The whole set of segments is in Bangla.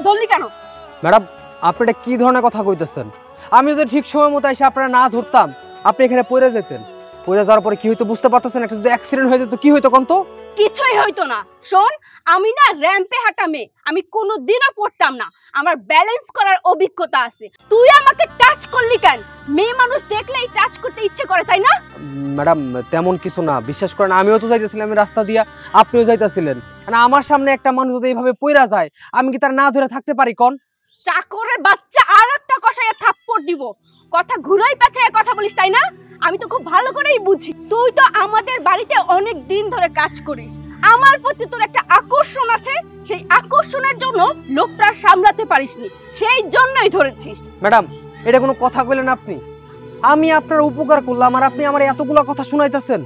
ধরলি কেন? ম্যাডাম আপনি এটা কি ধরনের কথা কইতেছেন? আমি যদি ঠিক সময় মতো এসে আপনারা না ধরতাম আপনি এখানে পড়ে যেতেন। পড়ে যাওয়ার পরে কি হইতো বুঝতে পারতেছেন? একটা যদি অ্যাক্সিডেন্ট হয়ে যেত কি হইতো কোন তো? কিছুই হইতো না। শোন, আমি না র্যাম্পে হাঁটা মেয়ে, আমি কোনোদিনও পড়তাম না। আমার ব্যালেন্স করার অভিজ্ঞতা আছে। তুই আমাকে টাচ করলি কেন? মেয়ে মানুষ দেখলেই টাচ করতে ইচ্ছে করে, তাই না? ম্যাডাম তেমন কিছু না, বিশ্বাস করেন আমিও তো যাইতেছিলাম রাস্তা দিয়া, আপনিও যাইতেছিলেন। মানে আমার সামনে একটা মানুষ যদি এইভাবে পইরা যায় আমি কি তার না ধরে থাকতে পারি কোন? চাকরের বাচ্চা আর একটা কষাইয়া থাপ্পড় দিব। কথা ঘুরাই পেঁচাইয়া কথা বলিস, তাই না? আমি তো খুব ভালো করেই বুঝি। তুই তো আমাদের বাড়িতে অনেক দিন ধরে কাজ করিস, আমার প্রতি তোর একটা আকর্ষণ আছে। সেই আকর্ষণের জন্য লোকটা সামলাতে পারিসনি, সেই জন্যই ধরেছিস। ম্যাডাম এটা কোনো কথা কইলেন আপনি? আমি আপনার উপকার করলাম আর আপনি আমার এতগুলা কথা শুনাইতেছেন।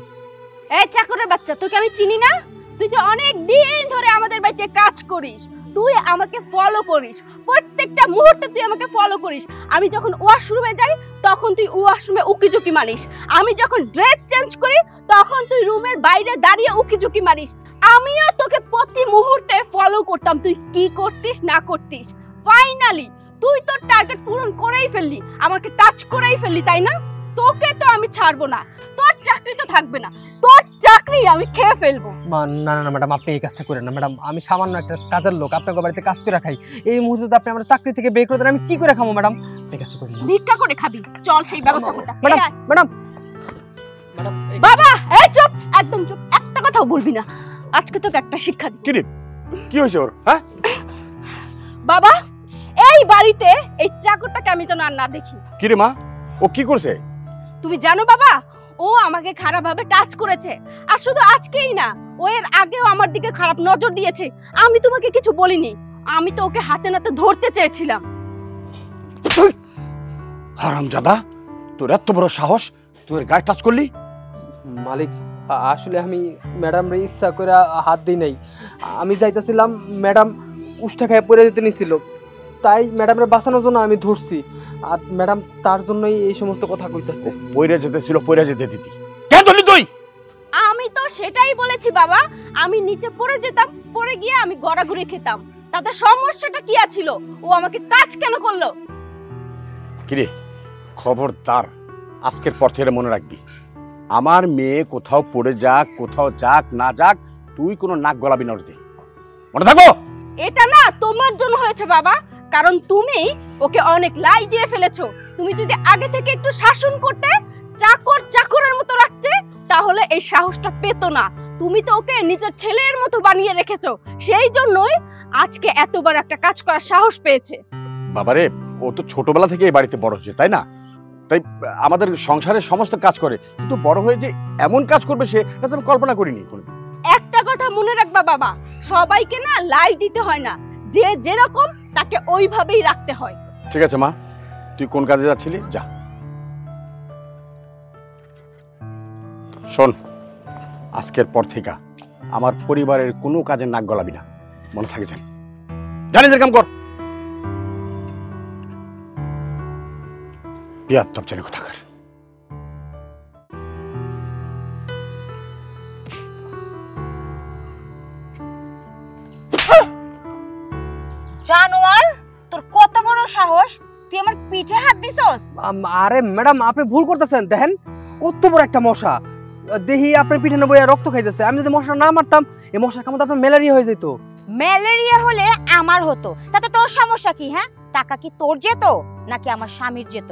এই চাকরের বাচ্চা, তোকে আমি চিনি না? তুই তো অনেক দিন ধরে আমাদের বাড়িতে কাজ করিস, তুই আমাকে ফলো করিস, প্রত্যেকটা মুহূর্তে তুই আমাকে ফলো করিস। আমি যখন ওয়াশরুমে যাই তখন তুই ওয়াশরুমে উকিঝুঁকি মারিস, আমি যখন ড্রেস চেঞ্জ করি তখন তুই রুমের বাইরে দাঁড়িয়ে উকিঝুঁকি মারিস। আমিও তোকে প্রতি মুহূর্তে ফলো করতাম, তুই কি করতিস না করতিস। ফাইনালি তুই তোর টার্গেট পূরণ করেই ফেললি, আমাকে টাচ করেই ফেললি, তাই না? তোকে তো আমি ছাড়বো না, তোর চাকরি তো থাকবে না, তোর চাকরি আমি খেয়ে ফেলবো। না না ম্যাডাম আপনি এই কাজটা করেন না ম্যাডাম। আমি সামান্য একটা কাজের লোক, আপনার বাড়িতে কাজ করে খাই। এই মুহূর্তে আপনি আমার চাকরি থেকে বের করে দেন, আমি কি করে খাবো ম্যাডাম? এই কাজটা করেন না। ভিক্ষা করে খাবি? চল সেই ব্যবস্থা করতেছি। ম্যাডাম ম্যাডাম ম্যাডাম বাবা এই চুপ, একদম চুপ, একটা কথাও বলবি না। আজকে তোকে একটা শিক্ষা দিই। কি রে, কি হয়েছে ওর? হ্যাঁ বাবা, এই বাড়িতে এই চাকরটাকে আমি যেন আর না দেখি। কি রে মা, ও কি করছে? তুমি জানো বাবা, ও আমাকে খারাপভাবে টাচ করেছে। আর শুধু আজকেই না, ও এর আগেও আমার দিকে খারাপ নজর দিয়েছে। আমি তোমাকে কিছু বলিনি, আমি তো ওকে হাতে নাতে ধরতে চেয়েছিলাম। হারামজাদা, তোর এত বড় সাহস, তোর গায়ে টাচ করলি? মালিক আসলে আমি ম্যাডাম রে ইচ্ছা করে হাত দিই নাই। আমি যাইতেছিলাম, ম্যাডাম উষ্টা খায় পড়ে যেতে নিছিল, তাই ম্যাডামরে বাঁচানোর জন্য আমি ধরছি। আর ম্যাডাম তার জন্যই এই সমস্ত কথা কইতাছে। পইরা যেতে ছিল, পইরা যেতে দিতি কেন ধরলি তুই? আমি তো সেটাই বলেছি বাবা, আমি নিচে পড়ে যেতাম, পড়ে গিয়ে আমি গড়াগড়ি খেতাম, তাতে সমস্যাটা কি ছিল? ও আমাকে টাচ কেন করলো? কিরে খবরদার, আজকের পর থেকে মনে রাখবি, আমার মেয়ে কোথাও পড়ে যাক, কোথাও যাক না যাক, তুই কোনো নাক গলাবি না, ওতে মনে থাকবো। এটা না তোমার জন্য হয়েছে বাবা, কারণ তুমি ওকে অনেক লাই দিয়ে ফেলেছো। তুমি যদি আগে থেকে একটু শাসন করতে, চাকরের মতো রাখতে, তাহলে এই সাহসটা পেতো না। তুমি তো ওকে নিজের ছেলের মতো বানিয়ে রেখেছো, সেই জন্যই আজকে এত বড় একটা কাজ করার সাহস পেয়েছে। বাবারে, ও তো ছোটবেলা থেকে এই বাড়িতে বড় হয়েছে, তাই না? তাই আমাদের সংসারের সমস্ত কাজ করে, কিন্তু বড় হয়ে যে এমন কাজ করবে সেটা তো আমি কল্পনা করিনি কোনোদিন। একটা কথা মনে রাখবা বাবা, সবাইকে না লাই দিতে হয় না, যে যেরকম তাকে ওইভাবেই রাখতে হয়। ঠিক আছে মা, তুই কোন কাজে যাচ্ছিলি যা। শোন, আজকের পর থেকে আমার পরিবারের কোনো কাজে নাক গলাবি না, মনে থাকে জানি। জানিস কাম কর। বিয়াত্তব জানি কোথাকার। জানোয়ার, তোর কত বড় সাহস, তুই আমার পিঠে হাত দিছস? আরে ম্যাডাম আপনি ভুল করতেছেন, দেখেন কত বড় একটা মশা, দেখি আপনার পিঠে বইয়া রক্ত খাইতেছে। আমি যদি মশা না মারতাম এই মশার কামড়ে আপনার ম্যালেরিয়া হয়ে যেত। ম্যালেরিয়া হলে আমার হতো, তাতে তোর সমস্যা কি? হ্যাঁ, টাকা কি তোর যেত নাকি আমার স্বামীর যেত?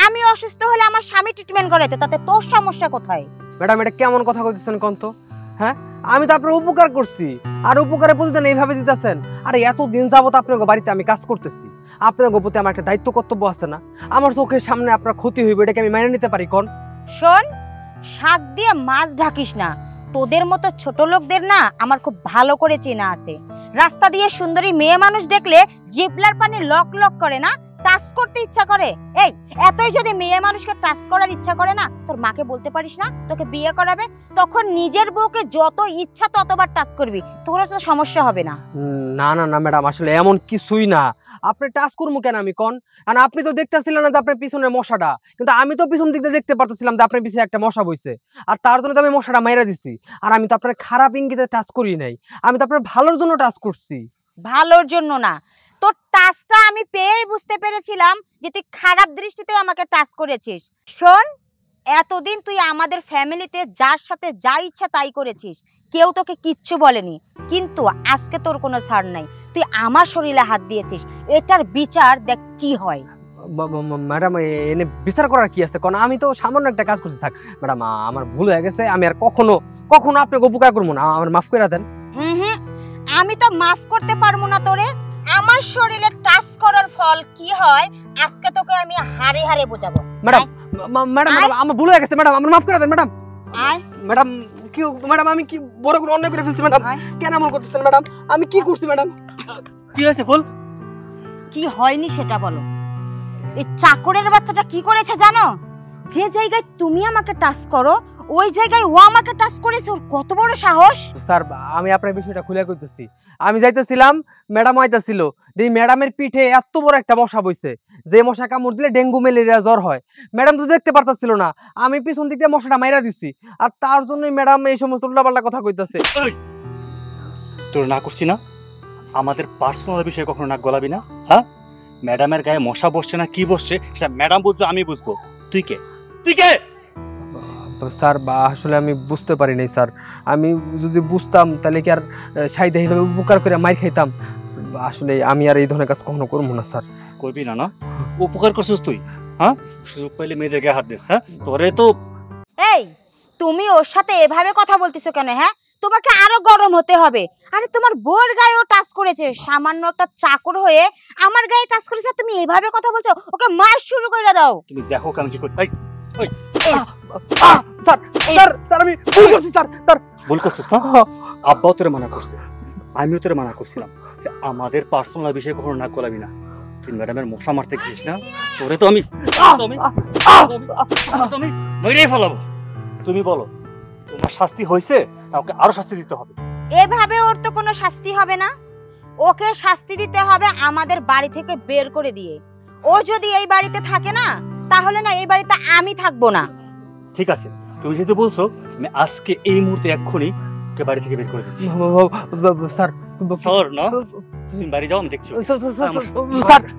আমি অসুস্থ হলে আমার স্বামী ট্রিটমেন্ট করাইতো, তাতে তোর সমস্যা কোথায়? ম্যাডাম এটা কেমন কথা কইতেছেন কোন তো? হ্যাঁ, আমি তো আপনার উপকার করছি আর উপকারের প্রতিদান এইভাবে দিতেছেন। আরে এত দিন যাবত আপনার বাড়িতে আমি কাজ করতেছি, আপনার প্রতি আমার একটা দায়িত্ব কর্তব্য আছে না? আমার চোখের সামনে আপনার ক্ষতি হইবে, এটাকে আমি মেনে নিতে পারি কোন? শোন, শাক দিয়ে মাছ ঢাকিস না। তোদের মতো ছোট লোকদের না আমার খুব ভালো করে চেনা আছে। রাস্তা দিয়ে সুন্দরী মেয়ে মানুষ দেখলে জিভলার পানি লক লক করে না, টাচ করতে ইচ্ছা করে। এই এতই যদি মেয়ে মানুষকে টাচ করার ইচ্ছা করে না, তোর মাকে বলতে পারিস না তোকে বিয়ে করাবে? তখন নিজের বউকে যত ইচ্ছা ততবার টাচ করবি, তোর তো সমস্যা হবে না। না না না ম্যাডাম, আসলে এমন কিছুই না। আপনি টাচ করবো কেন আমি কোন? আর আপনি তো দেখতেছিলেন না যে আপনার পিছনের মশাটা, কিন্তু আমি তো পিছন দিক দিয়ে দেখতে পারতেছিলাম যে আপনার পিছনে একটা মশা বইছে, আর তার জন্য তো আমি মশাটা মাইরা দিছি। আর আমি তো আপনার খারাপ ইঙ্গিতে টাচ করি নাই, আমি তো আপনার ভালোর জন্য টাচ করছি। ভালোর জন্য না, তোর টাচটা আমি পেয়েই বুঝতে পেরেছিলাম যে তুই খারাপ দৃষ্টিতে আমাকে টাচ করেছিস। শোন, এতদিন তুই আমাদের ফ্যামিলিতে যার সাথে যা ইচ্ছা তাই করেছিস, কেউ তোকে কিচ্ছু বলেনি, কিন্তু আজকে তোর কোনো ছাড় নাই। তুই আমার শরীরে হাত দিয়েছিস, এটার বিচার দেখ কি হয়। ম্যাডাম এনে বিচার করার কি আছে? কারণ আমি তো সামান্য একটা কাজ করছি। থাক ম্যাডাম, আমার ভুল হয়ে গেছে, আমি আর কখনো কখনো আপনাকে উপকার করবো না, আমার মাফ করে দেন। আমি তো মাফ করতে পারবো না তোরে। আমার শরীরে টাচ করার ফল কি হয় আজকে তোকে আমি হারে হারে বোঝাবো। ম্যাডাম ম্যাডাম আমার ভুল হয়ে গেছে ম্যাডাম, আমার মাফ করে দেন ম্যাডাম। ম্যাডাম কি ম্যাডাম, আমি কি বড় করে অন্যায় করে ফেলছি ম্যাডাম? কেন এমন করতেছেন ম্যাডাম? আমি কি করছি ম্যাডাম? কি হয়েছে ফুল? কি হয়নি সেটা বলো। এই চাকরের বাচ্চাটা কি করেছে জানো? যে জায়গায় তুমি আমাকে টাচ করো ওই জায়গায় ও আমাকে টাচ করেছে। ওর কত বড় সাহস! স্যার আমি আপনার বিষয়টা খুলে কইতেছি। আমি যাইতেছিলাম, ম্যাডাম আইতাছিল, এই ম্যাডামের পিঠে এত বড় একটা মশা বইছে, যে মশা কামড় দিলে ডেঙ্গু ম্যালেরিয়া জ্বর হয়। ম্যাডাম তো দেখতে পারতাছিল না, আমি পিছন দিক দিয়ে মশাটা মাইরা দিছি, আর তার জন্যই ম্যাডাম এই সমস্ত উল্টাপাল্টা কথা কইতাছে। তোর না করছি না, আমাদের পার্সোনাল বিষয়ে কখনো নাক গলাবি না। হ্যাঁ, ম্যাডামের গায়ে মশা বসছে না কি বসছে সেটা ম্যাডাম বুঝবে, আমি বুঝবো। তুই কে? তুই কে? স্যার আসলে আমি বুঝতে পারি নাই স্যার। আমি যদি বুঝতাম তাহলে কি আর সাইদা হিসেবে উপকার করে মাইর খাইতাম? আসলে আমি আর এই ধরনের কাজ কখনো করবো না স্যার। করবি না? না উপকার করছিস তুই? হ্যাঁ, সুযোগ পাইলে মেয়েদের গায়ে হাত দিস। হ্যাঁ, তোরে তো। এই তুমি ওর সাথে এভাবে কথা বলতেছো কেন? হ্যাঁ, তোমাকে আরো গরম হতে হবে। আরে তোমার বোর গায়েও টাচ করেছে, সামান্য একটা চাকর হয়ে আমার গায়ে টাচ করেছে, তুমি এভাবে কথা বলছো? ওকে মার শুরু করে দাও। তুমি দেখো আমি কি করি। স্যার স্যার স্যার আমি ভুল করছি স্যার। স্যার ভুল করছিস না? আব্বাও তোরে মানা করছে, আমিও তোরে মানা করছিলাম যে আমাদের পার্সোনাল বিষয়ে কখনো নাক গলাবি না। তুই ম্যাডামের মশা মারতে গেছিস না, তোরে তো আমি মেরেই ফেলাবো। তুমি বলো তোমার শাস্তি হয়েছে, তাকে আরো শাস্তি দিতে হবে। এভাবে ওর তো কোনো শাস্তি হবে না, ওকে শাস্তি দিতে হবে আমাদের বাড়ি থেকে বের করে দিয়ে। ও যদি এই বাড়িতে থাকে না, তাহলে না এই বাড়িতে আমি থাকবো না। ঠিক আছে, তুমি যেহেতু বলছো, আমি আজকে এই মুহূর্তে এক্ষুনি ওকে বাড়ি থেকে বের করে দিচ্ছি। স্যার স্যার না, তুমি বাড়ি যাও, আমি দেখছি। স্যার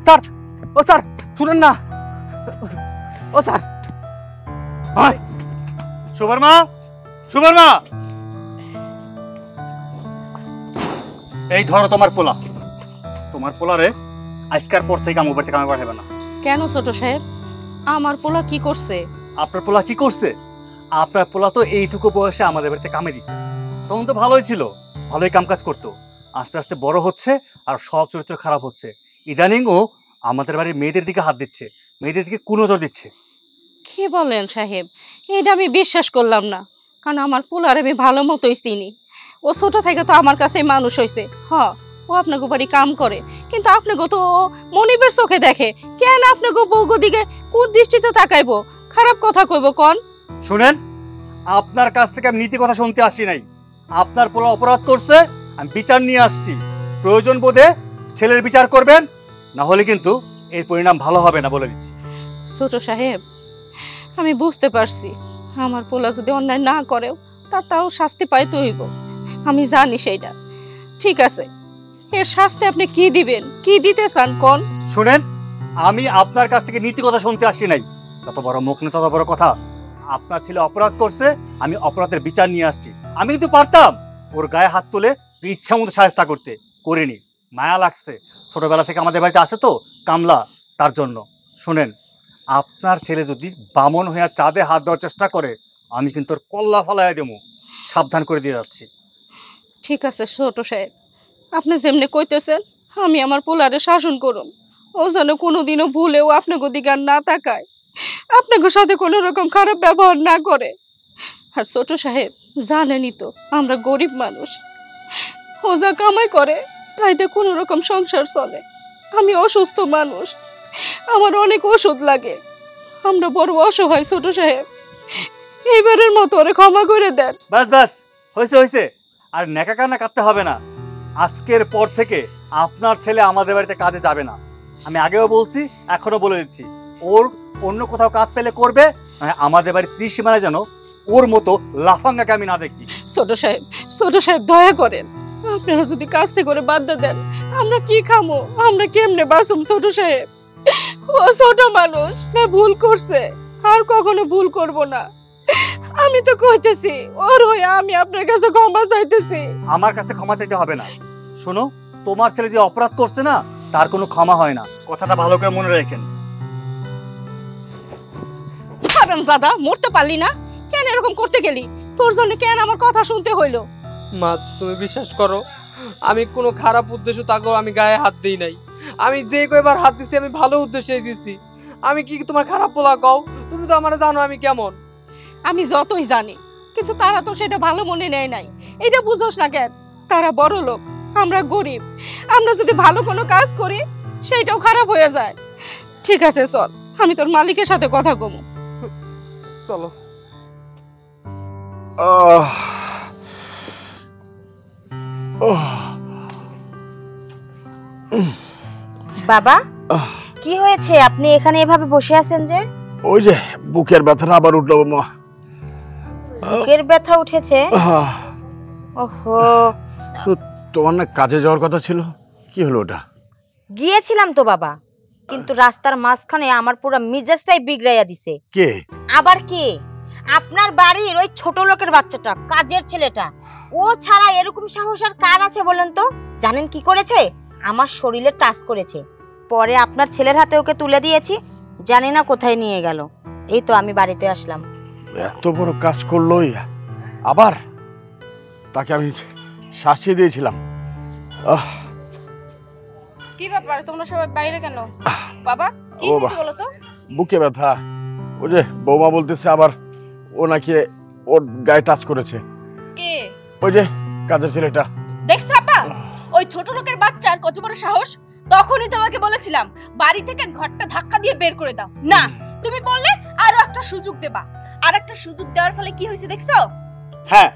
স্যার ও স্যার শুনেন না, ও স্যার। সুবর্মা, সুবর্মা, এই ধরো তোমার পোলা। তোমার পোলারে আজকের পর থেকে আমার বাড়িতে কামে পাঠাবে না। কেন ছোট সাহেব, আমার পোলা কি করছে? আপনার পোলা কি করছে? আপনার পোলা তো এইটুকু বয়সে আমাদের বাড়িতে কামে দিছে। তখন তো ভালোই ছিল, ভালোই কাম কাজ করতো। আস্তে আস্তে বড় হচ্ছে আর সব চরিত্র খারাপ হচ্ছে। ইদানিং ও আমাদের বাড়ির মেয়েদের দিকে হাত দিচ্ছে, মেয়েদের দিকে কুনজর দিচ্ছে। কি বলেন সাহেব? এটা আমি বিশ্বাস করলাম না, কারণ আমার পোলার আমি ভালো মতোই চিনি। ও ছোট থেকে তো আমার কাছে মানুষ হয়েছে। ও আপনাকে বাড়ি কাম করে, কিন্তু আপনাকে তো মনিবের চোখে দেখে। কেন আপনাকে বউগো দিকে কোন দৃষ্টিতে তাকাইবো, খারাপ কথা কইব কোন? শুনেন, আপনার কাছ থেকে আমি নীতি কথা শুনতে আসি নাই। আপনার পোলা অপরাধ করছে, আমি বিচার নিয়ে আসছি। প্রয়োজন বোধে ছেলের বিচার করবেন, না হলে কিন্তু এর পরিণাম ভালো হবে না, বলে দিচ্ছি। ছোট সাহেব, আমি বুঝতে পারছি আমার পোলা যদি অন্যায় না করেও তাও শাস্তি পাইতে হইব, আমি জানি সেইটা। ঠিক আছে, এর শাস্তি আপনি কি দিবেন, কি দিতে চান কোন? শুনেন, আমি আপনার কাছ থেকে নীতি কথা শুনতে আসি নাই। তত বড় মুখ নেই, তত বড় কথা। আপনার ছেলে অপরাধ করছে, আমি অপরাধের বিচার নিয়ে আসছি। আমি কিন্তু পারতাম ওর গায়ে হাত তুলে ইচ্ছা মতো শায়েস্তা করতে, করিনি। মায়া লাগছে, ছোটবেলা থেকে আমাদের বাড়িতে আসে তো কামলা, তার জন্য। শুনেন, আপনার ছেলে যদি বামন হয়ে চাঁদে হাত দেওয়ার চেষ্টা করে, আমি কিন্তু ওর কল্লা ফালাইয়া দেবো, সাবধান করে দিয়ে যাচ্ছি। ঠিক আছে ছোট সাহেব, আপনি যেমনি কইতেছেন আমি আমার পোলারে শাসন করুন। ও যেন কোনোদিনও ভুলেও আপনাকে দিকে আর না তাকায়, আপনাকে সাথে কোনো রকম খারাপ ব্যবহার না করে। আর ছোট সাহেব, জানেনই তো আমরা গরিব মানুষ, ও যা কামাই করে তাইতে কোনো রকম সংসার চলে। আমি অসুস্থ মানুষ, আমার অনেক ওষুধ লাগে, আমরা বড় অসহায়। ছোট সাহেব, এইবারের মতো ওরে ক্ষমা করে দেন। বাস বাস, হয়েছে হয়েছে, আর নেকা কান্না কাটতে হবে না। আজকের পর থেকে আপনার ছেলে আমাদের বাড়িতে কাজে যাবে না। আমি আগেও বলছি, এখনো বলে দিচ্ছি, ওর অন্য কোথাও কাজ পেলে করবে, আমাদের বাড়ির ত্রিসীমানায় যেন ওর মতো লাফাঙ্গাকে আমি না দেখি। ছোট সাহেব দয়া করেন, আপনারা যদি কাস্তে করে বাধ্য দেন আমরা কি খামো, আমরা কেমনে বাঁচুম? ছোট সাহেব ও ছোট মানুষ, না ভুল করছে, আর কখনো ভুল করব না। আমি তো কইতেছি ওর হয়ে আমি আপনার কাছে ক্ষমা চাইতেছি। আমার কাছে ক্ষমা চাইতে হবে না। শোনো, তোমার ছেলে যে অপরাধ করছে না, তার কোনো ক্ষমা হয় না, কথাটা ভালো করে মনে রাখেন। হারামজাদা, মরতে পারলি না কেন? এরকম করতে গেলি? তোর জন্য কেন আমার কথা শুনতে হইলো? মা তুমি বিশ্বাস করো, আমি কোনো খারাপ উদ্দেশ্য তাকে আমি গায়ে হাত দিই নাই। আমি যে কয়বার হাত দিছি আমি ভালো উদ্দেশ্যে দিছি। আমি কি তোমার খারাপ পোলা কও? তুমি তো আমার জানো আমি কেমন। আমি যতই জানি, কিন্তু তারা তো সেটা ভালো মনে নেয় নাই। এটা বুঝোস না কেন? তারা বড় লোক, আমরা গরিব। আমরা যদি ভালো কোনো কাজ করি সেইটাও খারাপ হয়ে যায়। ঠিক আছে চল, আমি তোর মালিকের সাথে কথা কমু। চলো। বাবা, কি হয়েছে? আপনি এখানে এভাবে বসে আছেন যে? ওই যে বুকের ব্যথাটা আবার উঠলো মা। বুকের ব্যথা উঠেছে? ওহো, তোমার না কাজে যাওয়ার কথা ছিল, কি হলো ওটা? গিয়েছিলাম তো বাবা, কিন্তু রাস্তার মাঝখানে আমার পুরো মিজাজটাই বিগড়াইয়া দিছে। কে? আবার কে? আপনার বাড়ির ওই ছোট লোকের বাচ্চাটা, কাজের ছেলেটা। ও ছাড়া এরকম সাহস আর কার আছে বলেন তো? জানেন কি করেছে? আমার শরীরে টাচ করেছে, পরে আপনার ছেলের হাতে ওকে তুলে দিয়েছি, জানি না কোথায় নিয়ে গেল। এই তো আমি বাড়িতে আসলাম। এত বড় কাজ করলো আবার? তাকে আমি শাস্তি দিয়েছিলাম। কি ব্যাপার, তোমরা সবাই বাইরে কেন? বাবা কি ও হয়েছে বলো তো? বুকে ব্যথা। ওই যে বৌমা বলতেছে আবার ও নাকি ওর গায়ে টাচ করেছে। কে? ওই যে কাজের ছেলেটা। দেখছ আপা, ওই ছোট লোকের বাচ্চার কত বড় সাহস! তখনই তোমাকে বলেছিলাম বাড়ি থেকে ঘরটা ধাক্কা দিয়ে বের করে দাও। না, তুমি বললে আরো একটা সুযোগ দেবা। আর একটা সুযোগ দেওয়ার ফলে কি হয়েছে দেখছো? হ্যাঁ,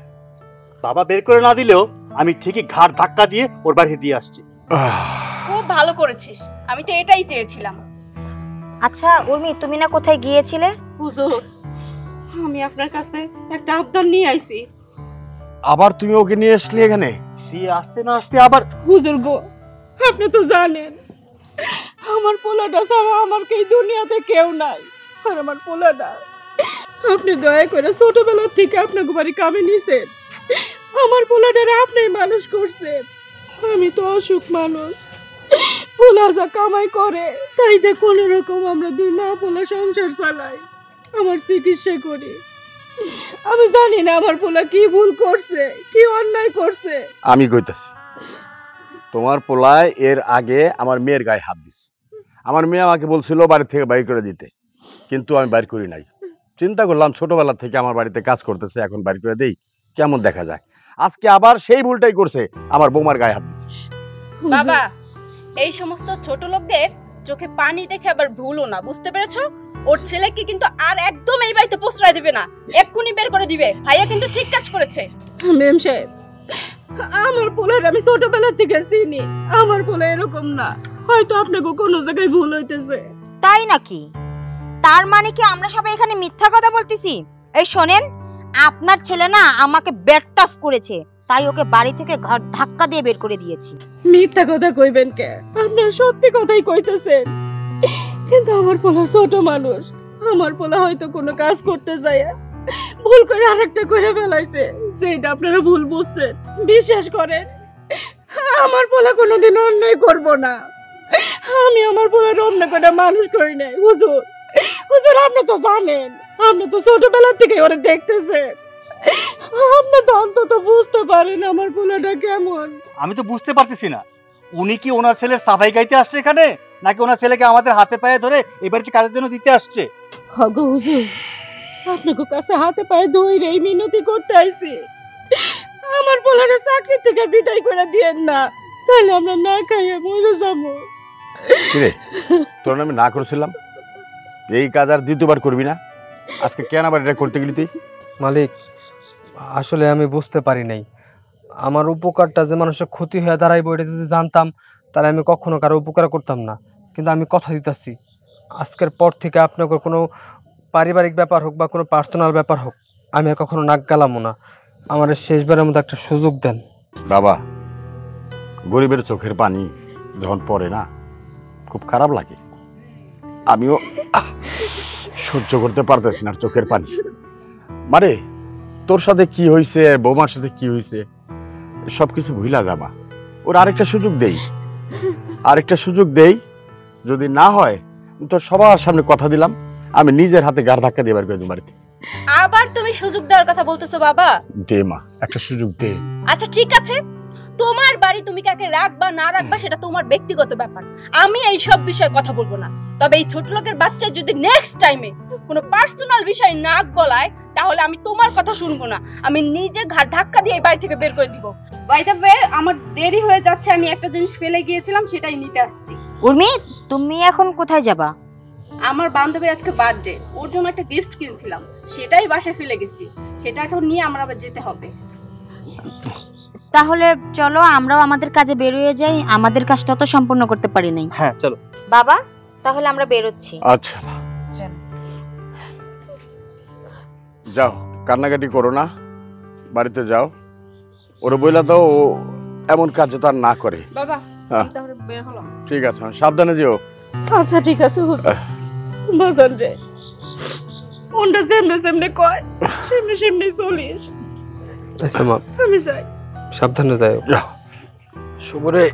বাবা বের করে না দিলেও আমি ঠিকই ঘাড় ধাক্কা দিয়ে ওর বাড়িতে দিয়ে আসছি। খুব ভালো করেছিস, আমি তো এটাই চেয়েছিলাম। আচ্ছা উর্মি, তুমি না কোথায় গিয়েছিলে? হুজুর, আমি আপনার কাছে একটা আবদার নিয়ে আইছি। আবার তুমি ওকে নিয়ে আসলে এখানে? দিয়ে আসতে না আসতে আবার? হুজুর গো, আপনি তো জানেন আমার পোলাটা ছাড়া আমার এই দুনিয়াতে কেউ নাই। আর আমার পোলাটা আপনি দয়া করে ছোটবেলা থেকে আপনাকে বাড়ি কামে নিছেন। আমার পোলাটারে আপনি মানুষ করছেন। আমি তো অসুখ মানুষ, পোলা যা কামাই করে তাই দিয়ে কোনো রকম আমরা দুই মা পোলা সংসার চালাই, আমার চিকিৎসা করি। আমি জানি না আমার পোলা কি ভুল করছে, কি অন্যায় করছে। আমি কইতাছি, তোমার পোলায় এর আগে আমার মেয়ের গায়ে হাত দিছে। আমার মেয়ে আমাকে বলছিল বাড়ি থেকে বাইর করে দিতে, কিন্তু আমি বাইর করি নাই। চিন্তা করলাম ছোটবেলা থেকে আমার বাড়িতে কাজ করতেছে, এখন বাইর করে দেই, কেমন দেখা যায়। আজকে আবার সেই ভুলটাই করছে, আমার বৌমার গায়ে হাত দিছে। বাবা, এই সমস্ত ছোট লোকদের চোখে পানি দেখে আবার ভুলো না, বুঝতে পেরেছো? ওর ছেলেকে কিন্তু আর একদম এই বাড়িতে প্রশ্রয় দিবে না, এক্ষুনি বের করে দিবে। ভাইয়া কিন্তু ঠিক কাজ করেছে। মেম সাহেব, আমার পোলার আমি ছোটবেলা থেকে চিনি। আমার পোলা এরকম না, হয়তো আপনাকে কোনো জায়গায় ভুল হইতেছে। তাই নাকি? তার মানে কি আমরা সবাই এখানে মিথ্যা কথা বলতেছি? এই শোনেন, আপনার ছেলে না আমাকে ব্যাড টাচ করেছে, তাই ওকে বাড়ি থেকে ঘর ধাক্কা দিয়ে বের করে দিয়েছি। মিথ্যা কথা কইবেন কে? আপনার সত্যি কথাই কইতেছেন। কিন্তু আমার পোলা ছোট মানুষ, আমার পোলা হয়তো কোনো কাজ করতে যায় ভুল করে আরেকটা করে ফেলাইছে, যেটা আপনারা ভুল বুঝছেন। বিশ্বাস করেন, আমার পোলা কোনোদিন অন্যায় করব না। আমি আমার পোলার অন্যায় করে মানুষ করি নাই। হুজুর, হুজুর আপনি তো জানেন, আপনি তো ছোটবেলা থেকে ওরা দেখতেছেন, আপনি তো অন্তত বুঝতে পারেন আমার পোলাটা কেমন। আমি তো বুঝতে পারতেছি না, উনি কি ওনার ছেলের সাফাই গাইতে আসছে এখানে, নাকি ওনার ছেলেকে আমাদের হাতে পায়ে ধরে এই বাড়িতে কাজের জন্য দিতে আসছে? হগো হুজুর, আপনাকে কাছে হাতে পায়ে ধরে এই মিনতি করতে আইছি, আমার পোলারে চাকরি থেকে বিদায় করে দিয়েন না, তাহলে আমরা না খাইয়ে মরে যাবো। কিরে, তোর আমি না করেছিলাম এই কাজ আর দ্বিতীয়বার করবি না, আজকে কেন আবার এটা করতে গেলি তুই? মালিক, আসলে আমি বুঝতে পারি নাই আমার উপকারটা যে মানুষের ক্ষতি হয়ে দাঁড়াইবো, এটা যদি জানতাম তাহলে আমি কখনো কারো উপকার করতাম না। কিন্তু আমি কথা দিতেছি, আজকের পর থেকে আপনাকে কোনো পারিবারিক ব্যাপার হোক বা কোনো পার্সোনাল ব্যাপার হোক, আমি আর কখনো নাক গালামো না। আমার শেষবারের মতো একটা সুযোগ দেন। বাবা, গরিবের চোখের পানি যখন পড়ে না, খুব খারাপ লাগে। আমিও সহ্য করতে পারতেছি না চোখের পানি। মানে তোর সাথে কি হয়েছে, বৌমার সাথে কি হয়েছে, সবকিছু ভুলা যাবা। ওর আরেকটা সুযোগ দেই, যদি না হয় তোর সবার সামনে কথা দিলাম, আমি নিজের হাতে গাড় ধাক্কা দিয়ে বের করে দেব বাড়িতে। আবার তুমি সুযোগ দেওয়ার কথা বলতেছো বাবা? দে মা, একটা সুযোগ দে। আচ্ছা ঠিক আছে, তোমার বাড়ি তুমি কাকে রাখবা না রাখবা সেটা তোমার ব্যক্তিগত ব্যাপার, আমি এই সব বিষয়ে কথা বলবো না। তবে এই ছোট লোকের বাচ্চা যদি নেক্সট টাইমে কোনো পার্সোনাল বিষয় নাক গলায়, তাহলে আমি তোমার কথা শুনবো না, আমি নিজে ঘাড় ধাক্কা দিয়ে এই বাড়ি থেকে বের করে দিব। বাই দ্য ওয়ে, আমার দেরি হয়ে যাচ্ছে, আমি একটা জিনিস ফেলে গিয়েছিলাম, সেটাই নিতে আসছি। উর্মি, তুমি এখন কোথায় যাবা? আমার বান্ধবীর আজকে বার্থডে, ওর জন্য একটা গিফট কিনছিলাম, সেটাই বাসায় ফেলে গেছি, সেটা এখন নিয়ে আমার আবার যেতে হবে। তাহলে চলো আমরাও আমাদের কাজে বের হয়ে যাই, আমাদের কাজটা তো সম্পূর্ণ করতে পারি নাই। হ্যাঁ চলো বাবা, তাহলে আমরা বেরোচ্ছি। আচ্ছা যাও, কান্নাকাটি করো না, বাড়িতে যাও। ওরে বইলা দাও ও এমন কাজ তো আর না করে। বাবা হ্যাঁ। আমি তাহলে বের হলাম। ঠিক আছে, সাবধানে যেও। আচ্ছা ঠিক আছে হুজুর। বাজান রে, ওনটা সেমনে কয় সেমনে চলিস। আচ্ছা মা, আমি যাই। সাবধানে যাও। শুভরে,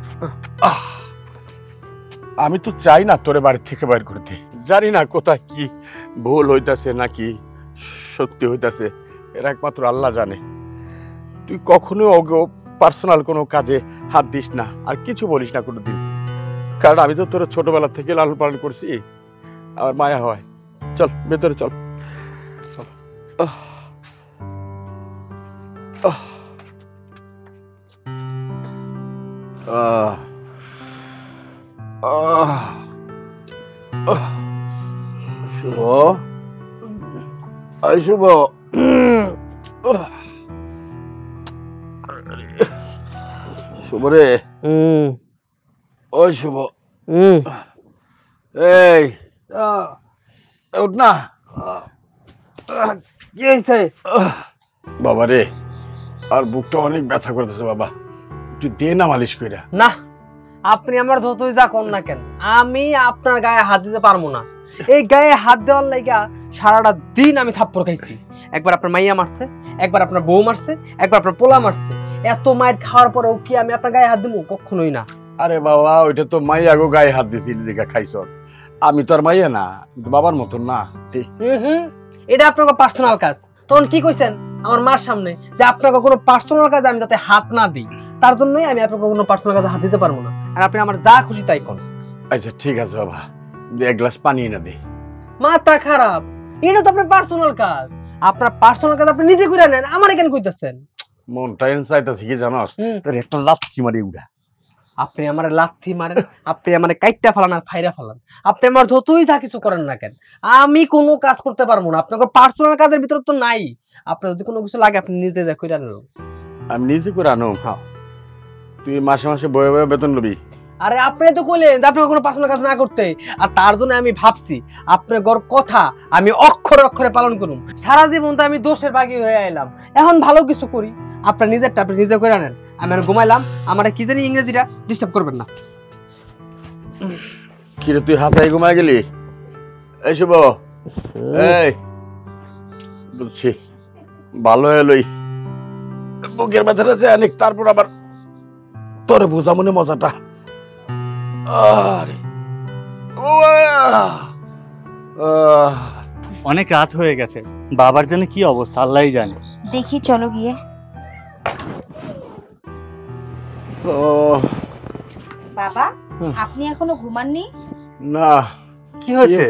আমি তো চাই না তোরে বাড়ি থেকে বাইর করতে। জানি না কোথায় কি ভুল হইতাছে নাকি সত্যি হইতাছে, এর একমাত্র আল্লাহ জানে। তুই কখনো পার্সোনাল কোনো কাজে হাত দিস না, আর কিছু বলিস না কোনোদিন, কারণ আমি তো তোর ছোটবেলা থেকে লালন পালন করছি, আমার মায়া হয়। চল ভেতরে চল। শুভ, শুভ, শুভ রে। ওই শুভ, এই উঠ না। কি হয়েছে? বাবা রে, আর বুকটা অনেক ব্যথা করতেছে বাবা, একটু দে না মালিশ কইরা। না, আপনি আমার যতই যা কর না কেন, আমি আপনার গায়ে হাত দিতে পারবো না। এই গায়ে হাত দেওয়ার লাইগা সারাটা দিন আমি থাপ্পড় খাইছি। একবার আপনার মাইয়া মারছে, একবার আপনার বউ মারছে, একবার আপনার পোলা মারছে। এত মায়ের খাওয়ার পরেও কি আমি আপনার গায়ে হাত দিব? কখনোই না। আরে বাবা, ওইটা তো মাইয়া গো গায়ে হাত দিছি দেখা খাইছ। আমি তো আর মাইয়া না, বাবার মতন না। এটা আপনার পার্সোনাল কাজ। তখন কি কইছেন আমার মার সামনে যে আপনাকে কোনো পার্সোনাল কাজে আমি যাতে হাত না দিই, তার জন্যই আমি আপনাকে কোনো পার্সোনাল কাজে হাত দিতে পারবো না। আর আপনি আমার যা খুশি তাই করুন। আচ্ছা ঠিক আছে বাবা, এক গ্লাস পানি এনে দে। মাথা খারাপ, এটা তো আপনার পার্সোনাল কাজ। আপনার পার্সোনাল কাজ আপনি নিজে করে নেন, আমার কেন কইতাছেন? মনটা এন চাইতাছে কি জানোস, তোর একটা লাথি মারি উড়া। আপনি আমার লাথি মারেন, আপনি আমার কাইটটা ফেলান আর ফাইরা ফেলান, আপনি আমার যতই যা কিছু করেন না কেন, আমি কোনো কাজ করতে পারবো না। আপনার পার্সোনাল কাজের ভিতরে তো নাই। আপনার যদি কোনো কিছু লাগে আপনি নিজে যা করে আনেন। আমি নিজে করে আনো? হ্যাঁ। তুই মাসে মাসে বয়ে বয়ে বেতন লবি? আরে আপনি তো কইলেন আপনার কোনো পার্সোনাল কাজ না করতে, আর তার জন্য আমি ভাবছি আপনার কথা আমি অক্ষরে অক্ষরে পালন করুম। সারা জীবন তো আমি দোষের ভাগী হয়ে এলাম, এখন ভালো কিছু করি। আপনার নিজেরটা আপনি নিজে করে আনেন, আমি আর ঘুমাইলাম। আমার কি জানি ইংরেজিটা ডিস্টার্ব করবেন না। কিরে তুই হাসাই ঘুমাই গেলি? এই শুভ, এই বুঝছি, ভালো এলোই, বুকের ব্যথাটা আছে অনেক, তারপর আবার তোরে বোঝা মনে মজাটা। আরে অনেক রাত হয়ে গেছে, বাবার জন্য কি অবস্থা আল্লাহই জানে। দেখি চলো গিয়ে। বাবা, আপনি এখনো ঘুমাননি? না। কি হয়েছে?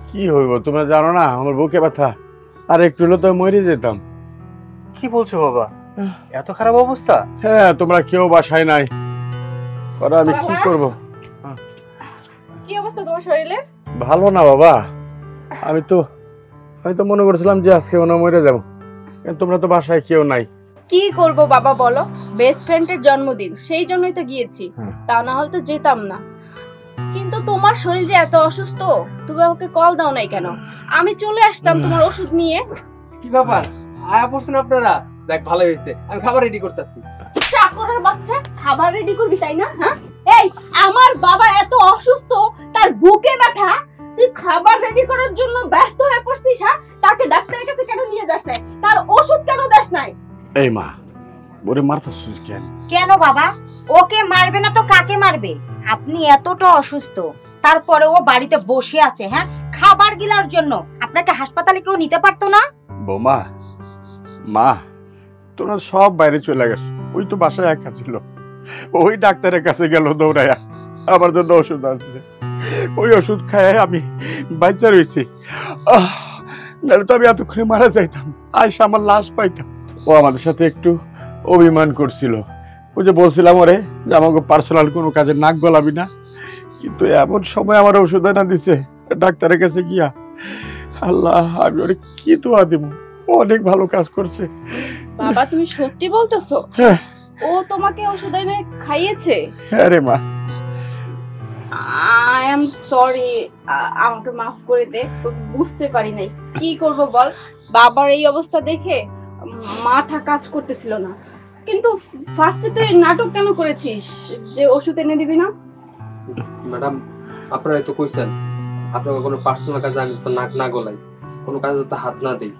কি হইব তোমরা জানো না, আমার বুকে ব্যথা, আর একটু হলে তো মরে যেতাম। কি বলছো বাবা, এত খারাপ অবস্থা? হ্যাঁ, তোমরা কেউ বাসায় নাই, ওরা আমি কি করব? কি অবস্থা তোমার শরীরের? ভালো না বাবা, আমি তো মনে করছিলাম যে আজকে মনে মরে যাবো, কিন্তু তোমরা তো বাসায় কেউ নাই। কি করব বাবা বলো, বেস্ট ফ্রেন্ডের জন্মদিন, সেই জন্যই তো গিয়েছি, তা না হলে তো যেতাম না। কিন্তু তোমার শরীর যে এত অসুস্থ, তুমি আমাকে কল দাও নাই কেন? আমি চলে আসতাম তোমার ওষুধ নিয়ে। কি ব্যাপার, আয়া পড়ছেন আপনারা? দেখ ভালো হয়েছে, আমি খাবার রেডি করতেছি। চাকরের বাচ্চা খাবার রেডি করবি তাই না? হ্যাঁ, এই আমার বাবা এত অসুস্থ, তার বুকে ব্যথা, তুই খাবার রেডি করার জন্য ব্যস্ত হয়ে পড়ছিস। হ্যাঁ, তাকে ডাক্তারের কাছে কেন নিয়ে যাস নাই? তার ওষুধ কেন দাস নাই? এই মা, ওরে মারতাছিস কেন? কেন বাবা, ওকে মারবে না তো কাকে মারবে? আপনি এতটা অসুস্থ, তারপরে ও বাড়িতে বসে আছে, হ্যাঁ, খাবার গিলার জন্য। আপনাকে হাসপাতালে কেউ নিতে পারতো না? বৌমা, মা, তোরা সব বাইরে চলে গেছে, ওই তো বাসায় একা ছিল। ওই ডাক্তারের কাছে গেল দৌড়াইয়া, আমার জন্য ওষুধ আনছে। ওই ওষুধ খায় আমি বাচ্চা রয়েছি। নাহলে তো আমি এতক্ষণে মারা যাইতাম, আয়সা আমার লাশ পাইতাম। ও আমাদের সাথে একটু অভিমান করছিল। ওই যে বলছিলাম ওরে যে আমাকে পার্সোনাল কোনো কাজে নাক গলাবি না, কিন্তু এমন সময় আমার ওষুধ এনে দিছে ডাক্তারের কাছে গিয়া। আল্লাহ, আমি ওরে কি দোয়া দিব, অনেক ভালো কাজ করছে। বাবা, তুমি সত্যি বলতেছো? হ্যাঁ। ও তোমাকে ওষুধ এনে খাইয়েছে? হ্যাঁ রে মা। আই এম সরি, আমাকে মাফ করে দে, বুঝতে পারি নাই। কি করব বল, বাবার এই অবস্থা দেখে মাথা কাজ করতেছিল না। কিন্তু ফার্স্টে তুই নাটক কেন করেছিস যে ওষুধ এনে দিবি না? ম্যাডাম, আপনারা তো কইছেন আপনার কোনো পার্সোনাল কাজে আমি তো নাক না গলাই, কোনো কাজে তো হাত না দিই।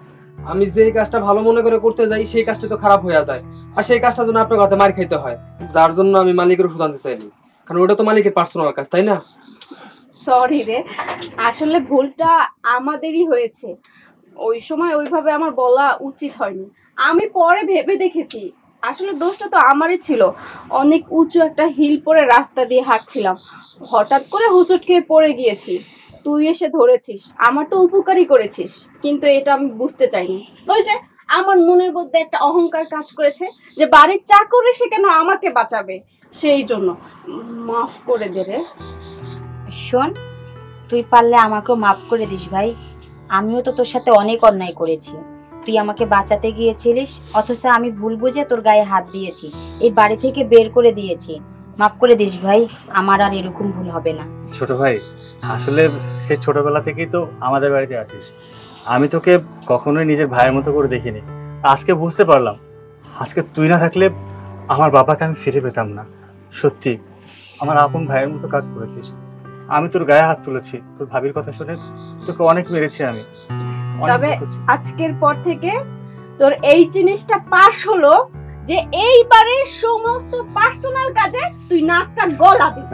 আমি যে কাজটা ভালো মনে করে করতে যাই সেই কাজটা তো খারাপ হয়ে যায়, আর সেই কাজটার জন্য আপনার হাতে মার খাইতে হয়, যার জন্য আমি মালিকের ওষুধ আনতে চাইনি, কারণ ওটা তো মালিকের পার্সোনাল কাজ, তাই না? সরি রে, আসলে ভুলটা আমাদেরই হয়েছে। ওই সময় ওইভাবে আমার বলা উচিত হয়নি। আমি পরে ভেবে দেখেছি আসলে দোষটা তো আমারই ছিল। অনেক উঁচু একটা হিল পরে রাস্তা দিয়ে হাঁটছিলাম, হঠাৎ করে হুচট খেয়ে পড়ে গিয়েছি। তুই এসে ধরেছিস, আমার তো উপকারই করেছিস, কিন্তু এটা আমি বুঝতে চাইনি। ওই যে আমার মনের মধ্যে একটা অহংকার কাজ করেছে যে বাড়ির চাকর এসে কেন আমাকে বাঁচাবে, সেই জন্য। মাফ করে দে রে। শোন, তুই পারলে আমাকেও মাফ করে দিস ভাই। আমিও তো তোর সাথে অনেক অন্যায় করেছি। তুই আমাকে বাঁচাতে গিয়েছিলিস, অথচ আমি ভুল বুঝে তোর গায়ে হাত দিয়েছি, এই বাড়ি থেকে বের করে দিয়েছি। মাফ করে দিস ভাই, আমার আর এরকম ভুল হবে না। ছোট ভাই, আসলে সেই ছোটবেলা থেকেই তো আমাদের বাড়িতে আছিস। আমি তোকে কখনোই নিজের ভাইয়ের মতো করে দেখিনি। আজকে বুঝতে পারলাম, আজকে তুই না থাকলে আমার বাবাকে আমি ফিরে পেতাম না। সত্যি আমার আপন ভাইয়ের মতো কাজ করেছিস। আমি তোর গায়ে হাত তুলেছি, তোর ভাবির কথা শুনে তোকে অনেক মেরেছি আমি। তবে আজকের পর থেকে তোর এই জিনিসটা পাস হলো যে এইবারের সমস্ত পার্সোনাল কাজে তুই নাকটা গলাবি।